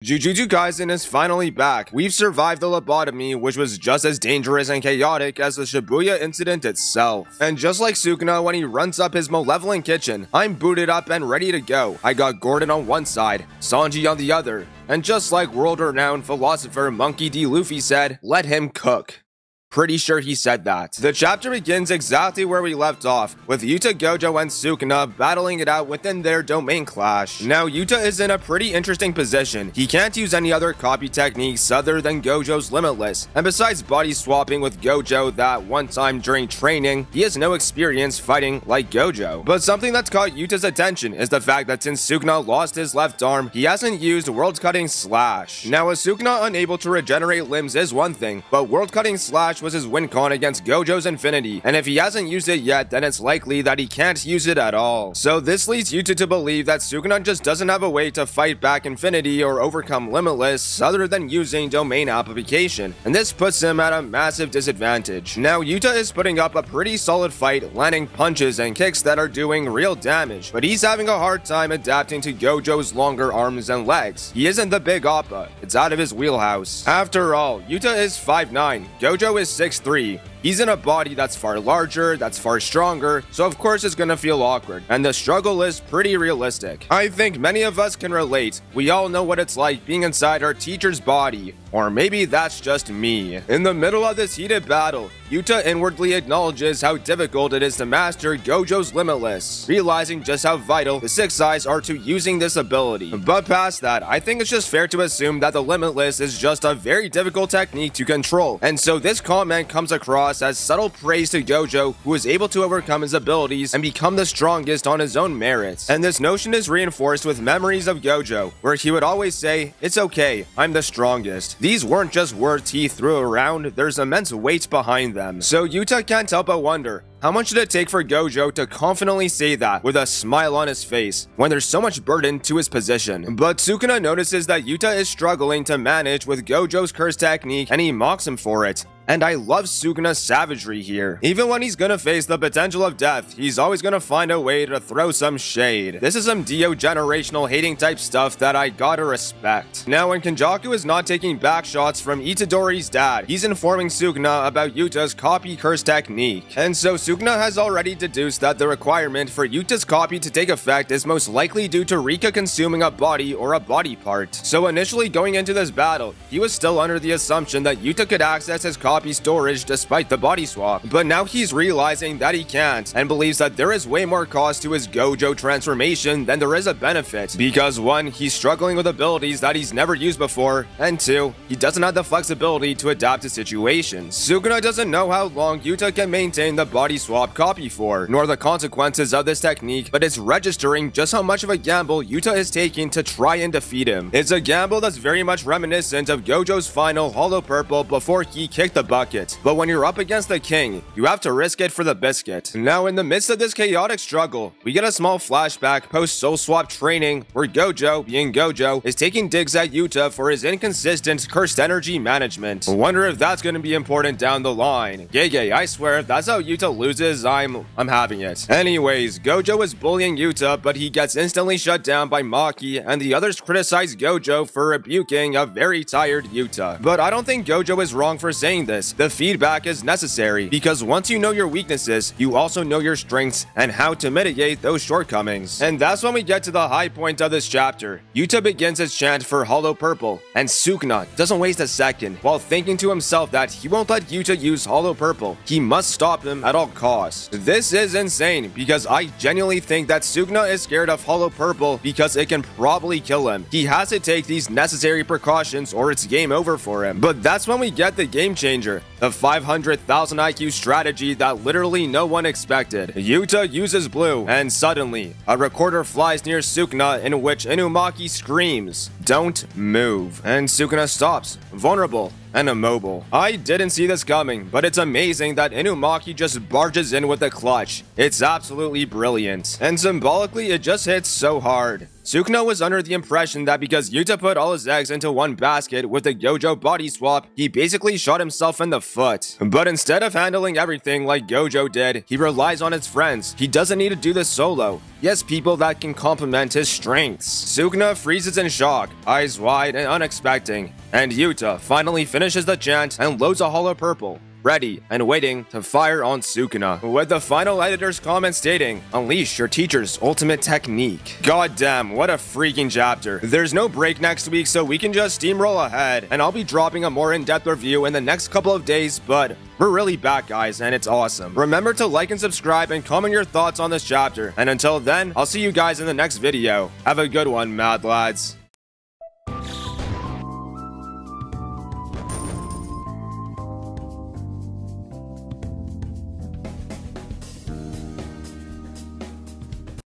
Jujutsu Kaisen is finally back. We've survived the lobotomy, which was just as dangerous and chaotic as the Shibuya incident itself. And just like Sukuna when he runs up his malevolent kitchen, I'm booted up and ready to go. I got Gordon on one side, Sanji on the other, and just like world-renowned philosopher Monkey D. Luffy said, let him cook. Pretty sure he said that. The chapter begins exactly where we left off, with Yuta, Gojo, and Sukuna battling it out within their domain clash. Now, Yuta is in a pretty interesting position. He can't use any other copy techniques other than Gojo's Limitless, and besides body swapping with Gojo that one time during training, he has no experience fighting like Gojo. But something that's caught Yuta's attention is the fact that since Sukuna lost his left arm, he hasn't used World Cutting Slash. Now, with Sukuna unable to regenerate limbs is one thing, but World Cutting Slash was his win con against Gojo's Infinity, and if he hasn't used it yet, then it's likely that he can't use it at all. So this leads Yuta to believe that Sukuna just doesn't have a way to fight back Infinity or overcome Limitless other than using Domain Amplification, and this puts him at a massive disadvantage. Now, Yuta is putting up a pretty solid fight, landing punches and kicks that are doing real damage, but he's having a hard time adapting to Gojo's longer arms and legs. He isn't the big Appa, it's out of his wheelhouse. After all, Yuta is 5'9", Gojo is 6'3". He's in a body that's far larger, that's far stronger, so of course it's gonna feel awkward, and the struggle is pretty realistic. I think many of us can relate. We all know what it's like being inside our teacher's body, or maybe that's just me. In the middle of this heated battle, Yuta inwardly acknowledges how difficult it is to master Gojo's Limitless, realizing just how vital the Six Eyes are to using this ability. But past that, I think it's just fair to assume that the Limitless is just a very difficult technique to control, and so this comment comes across as subtle praise to Gojo, who is able to overcome his abilities and become the strongest on his own merits. And this notion is reinforced with memories of Gojo, where he would always say, "It's okay, I'm the strongest." These weren't just words he threw around, there's immense weight behind them. So Yuta can't help but wonder, how much did it take for Gojo to confidently say that with a smile on his face when there's so much burden to his position? But Sukuna notices that Yuta is struggling to manage with Gojo's curse technique and he mocks him for it. And I love Sukuna's savagery here. Even when he's gonna face the potential of death, he's always gonna find a way to throw some shade. This is some Dio generational hating type stuff that I gotta respect. Now, when Kenjaku is not taking back shots from Itadori's dad, he's informing Sukuna about Yuta's copy curse technique. And so Sukuna has already deduced that the requirement for Yuta's copy to take effect is most likely due to Rika consuming a body or a body part. So initially going into this battle, he was still under the assumption that Yuta could access his copy storage despite the body swap, but now he's realizing that he can't and believes that there is way more cost to his Gojo transformation than there is a benefit, because 1, he's struggling with abilities that he's never used before, and 2, he doesn't have the flexibility to adapt to situations. Sukuna doesn't know how long Yuta can maintain the body swap copy for, nor the consequences of this technique, but it's registering just how much of a gamble Yuta is taking to try and defeat him. It's a gamble that's very much reminiscent of Gojo's final Hollow Purple before he kicked the bucket, but when you're up against the king, you have to risk it for the biscuit. Now, in the midst of this chaotic struggle, we get a small flashback post-soul swap training where Gojo, being Gojo, is taking digs at Yuta for his inconsistent cursed energy management. Wonder if that's going to be important down the line. Gege, I swear, if that's how Yuta loses, I'm having it. Anyways, Gojo is bullying Yuta, but he gets instantly shut down by Maki, and the others criticize Gojo for rebuking a very tired Yuta. But I don't think Gojo is wrong for saying this. The feedback is necessary, because once you know your weaknesses, you also know your strengths and how to mitigate those shortcomings. And that's when we get to the high point of this chapter. Yuta begins his chant for Hollow Purple, and Sukuna doesn't waste a second while thinking to himself that he won't let Yuta use Hollow Purple. He must stop him at all costs. This is insane, because I genuinely think that Sukuna is scared of Hollow Purple because it can probably kill him. He has to take these necessary precautions or it's game over for him. But that's when we get the game changer. The 500,000 IQ strategy that literally no one expected. Yuta uses blue, and suddenly, a recorder flies near Sukuna in which Inumaki screams, "Don't move," and Sukuna stops, vulnerable and immobile. I didn't see this coming, but it's amazing that Inumaki just barges in with a clutch. It's absolutely brilliant, and symbolically it just hits so hard. Sukuna was under the impression that because Yuta put all his eggs into one basket with the Gojo body swap, he basically shot himself in the foot. But instead of handling everything like Gojo did, he relies on his friends. He doesn't need to do this solo. He has people that can complement his strengths. Sukuna freezes in shock, eyes wide and unexpecting. And Yuta finally finishes the chant and loads a hollow purple, ready and waiting to fire on Sukuna, with the final editor's comment stating, "Unleash your teacher's ultimate technique." God damn, what a freaking chapter. There's no break next week, so we can just steamroll ahead, and I'll be dropping a more in-depth review in the next couple of days, but we're really back, guys, and it's awesome. Remember to like and subscribe and comment your thoughts on this chapter, and until then, I'll see you guys in the next video. Have a good one, mad lads.